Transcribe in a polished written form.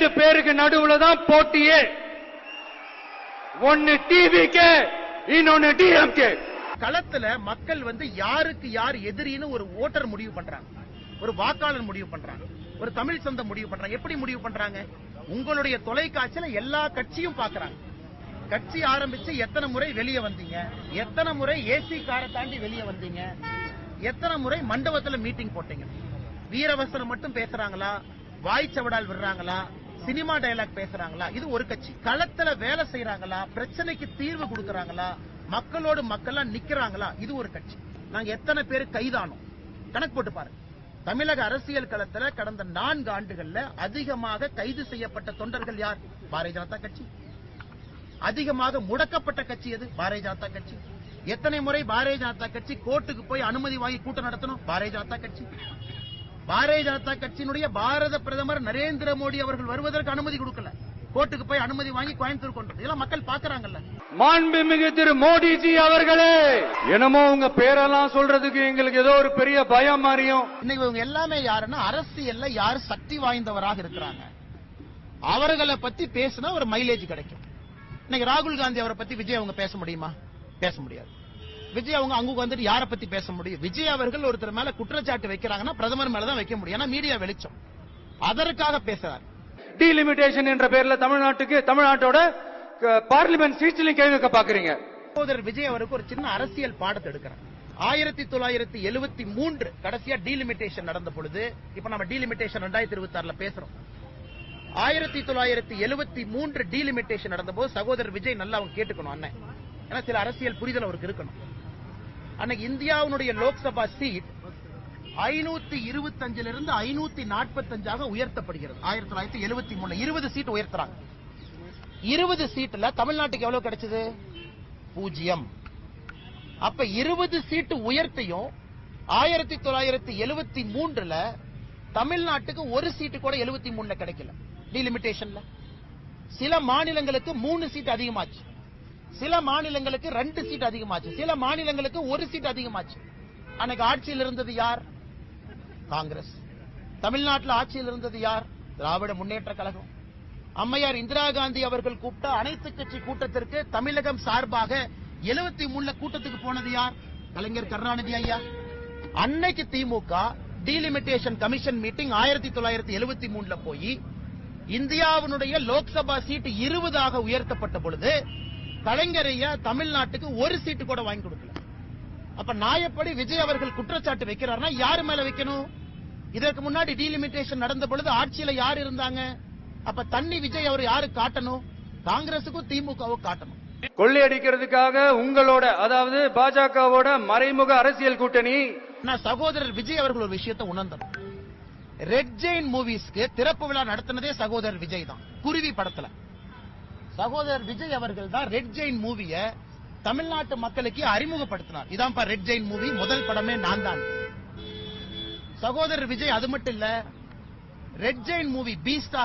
ரெண்டு பேருக்கு நடுவுல தான் போட்டியே. ஒன்னு டிவிகே, இன்னொன்னு டிஎம்கே. களத்துல மக்கள் யாருக்கு யார் எதிரின்னு ஒரு ஓட்டர் முடிவு பண்றாங்க, ஒரு வாக்காளர் முடிவு பண்றாங்க, ஒரு தமிழ் சொந்தம் முடிவு பண்றாங்க. எப்படி முடிவு பண்றாங்க? உங்களுடைய தொலைக்காட்சியில எல்லா கட்சியும் பாக்குறாங்க. கட்சி ஆரம்பிச்சு எத்தனை முறை வெளியே வந்தீங்க, எத்தனை முறை ஏசி காரை தாண்டி வெளியே வந்தீங்க, எத்தனை முறை மண்டபத்துல மீட்டிங் போட்டீங்க, வீரவசனம் மட்டும் பேசுறாங்களா, வாய்ச்சவடால் விடுறாங்களா, சினிமா டயலாக் பேசுறாங்களா? இது ஒரு கட்சி. களத்துல வேலை செய்யறாங்களா, பிரச்சனைக்கு தீர்வு கொடுக்கறாங்களா, மக்களோடு மக்களா நிக்கிறாங்களா? இது ஒரு கட்சி. நாங்க எத்தனை பேர் கைதானோம் கணக்கு போட்டு பாருங்க. தமிழக அரசியல் களத்துல கடந்த 4 ஆண்டுகள்ல அதிகமாக கைது செய்யப்பட்ட தொண்டர்கள் யார்? பாரதிய ஜனதா கட்சி. அதிகமாக முடக்கப்பட்ட கட்சி எது? பாரதிய ஜனதா கட்சி. எத்தனை முறை பாரதிய ஜனதா கட்சி கோர்ட்டுக்கு போய் அனுமதி வாங்கி கூட்டம் நடத்தணும்? பாரதிய ஜனதா கட்சி. பாரதிய ஜனதா கட்சியினுடைய பாரத பிரதமர் நரேந்திர மோடி அவர்கள் வருவதற்கு அனுமதி கொடுக்கல, கோர்ட்டுக்கு போய் அனுமதி வாங்கி கோயம்புத்தூர் கொண்டு இதெல்லாம் மக்கள் பாக்குறாங்கல்ல. மாண்புமிகு திரு மோடிஜி அவர்களே, என்னமோ உங்க பேரெல்லாம் சொல்றதுக்கு எங்களுக்கு ஏதோ ஒரு பெரிய பயம் மாதிரியும். இன்னைக்கு இவங்க எல்லாமே யாருன்னா அரசியல்ல யார் சக்தி வாய்ந்தவராக இருக்கிறாங்க அவர்களை பத்தி பேசினா ஒரு மைலேஜ் கிடைக்கும். இன்னைக்கு ராகுல் காந்தி அவரை பத்தி விஜய் அவங்க பேச முடியுமா? பேச முடியாது. விஜய் அவங்க அங்க வந்துட்டு யாரை பத்தி பேச முடியும்? விஜய் அவர்கள் ஒருத்தர் மேல குற்றச்சாட்டு வைக்கிறாங்கன்னா பிரதமர் மேலதான் வைக்க முடியும், ஏன்னா மீடியா வெளிச்சம். அதற்காக பேசுறாரு. டீலிமிட்டேஷன் என்ற பேர்ல தமிழ்நாட்டோட பார்லிமெண்ட் சீட்ஸ்லயும் கேள்வி கேட்க பாக்குறீங்க. சகோதரர் விஜய் அவருக்கு ஒரு சின்ன அரசியல் பாடத்தை எடுக்கிறார். 1973 கடைசியா டீலிமிட்டேஷன் நடந்த பொழுது, இப்ப நம்ம டீலிமிட்டேஷன் 2026 பேசுறோம். 1973 டீலிமிட்டேஷன் நடந்த போது சகோதரர் விஜய் நல்லா அவங்க கேட்டுக்கணும் அண்ணன், ஏன்னா சில அரசியல் புரிதல் அவருக்கு இருக்கணும். அன்னைக்கு இந்தியாவுடைய லோக்சபா சீட் 525 இருந்து 545 உயர்த்தப்படுகிறது. 1973 20 சீட் உயர்த்துறாங்க. 20 சீட்ல தமிழ்நாட்டுக்கு எவ்வளவு கிடைச்சது? 0. அப்ப 20 சீட்டு உயர்த்தியும் 1973 தமிழ்நாட்டுக்கு ஒரு சீட்டு கூட 73 கிடைக்கல. டீலிமிட்டேஷன்ல சில மாநிலங்களுக்கு 3 சீட் அதிகமாச்சு, சில மாநிலங்களுக்கு 2 சீட் அதிகமாச்சு, சில மாநிலங்களுக்கு 1 சீட் அதிகமாச்சு. அன்னைக்கு ஆட்சியில் இருந்தது யார்? காங்கிரஸ். தமிழ்நாட்டில் ஆட்சியில் இருந்தது யார்? திராவிட முன்னேற்ற கழகம். அம்மையார் இந்திரா காந்தி அவர்கள் கூப்பிட்ட அனைத்து கட்சி கூட்டத்திற்கு தமிழகம் சார்பாக 73 கூட்டத்துக்கு போனது யார்? கலைஞர் கருணாநிதி ஐயா. அன்னைக்கு திமுக டீலிமிட்டேஷன் கமிஷன் மீட்டிங் 1973 போய் இந்தியாவினுடைய லோக்சபா சீட் 20 உயர்த்தப்பட்ட பொழுது கலைஞர் ஐயா தமிழ்நாட்டுக்கு ஒரு சீட்டு கூட வாங்கி கொடுக்கல. அப்ப நாயப்படி விஜய் அவர்கள் குற்றச்சாட்டு வைக்கிறார்னா யாரு மேல வைக்கணும்? இதற்கு முன்னாடி டீலிமிட்டேஷன் நடந்த பொழுது ஆட்சியில யார் இருந்தாங்க? அப்ப தண்ணி விஜய் அவர் யாரு காட்டணும்? காங்கிரசுக்கும் திமுகவும் காட்டணும். கொள்ளையடிக்கிறதுக்காக உங்களோட, அதாவது பாஜகவோட மறைமுக அரசியல் கூட்டணி. நான் சகோதரர் விஜய் அவர்கள் ஒரு விஷயத்தை உணர்ந்தோம். ரெட் ஜெயின் மூவிஸ்க்கு திறப்பு விழா நடத்தினதே சகோதரர் விஜய் தான். குருவி படத்துல சகோதரர் விஜய் அவர்கள் தான் ரெட் ஜெயின் மூவிய தமிழ்நாட்டு மக்களுக்கு அறிமுகப்படுத்தினார். இதான் ரெட் ஜெயின் மூவி, முதல் படமே நான் தான். சகோதரர் விஜய் அது மட்டும் இல்ல, ரெட் ஜெயின் மூவி பீஸ்டா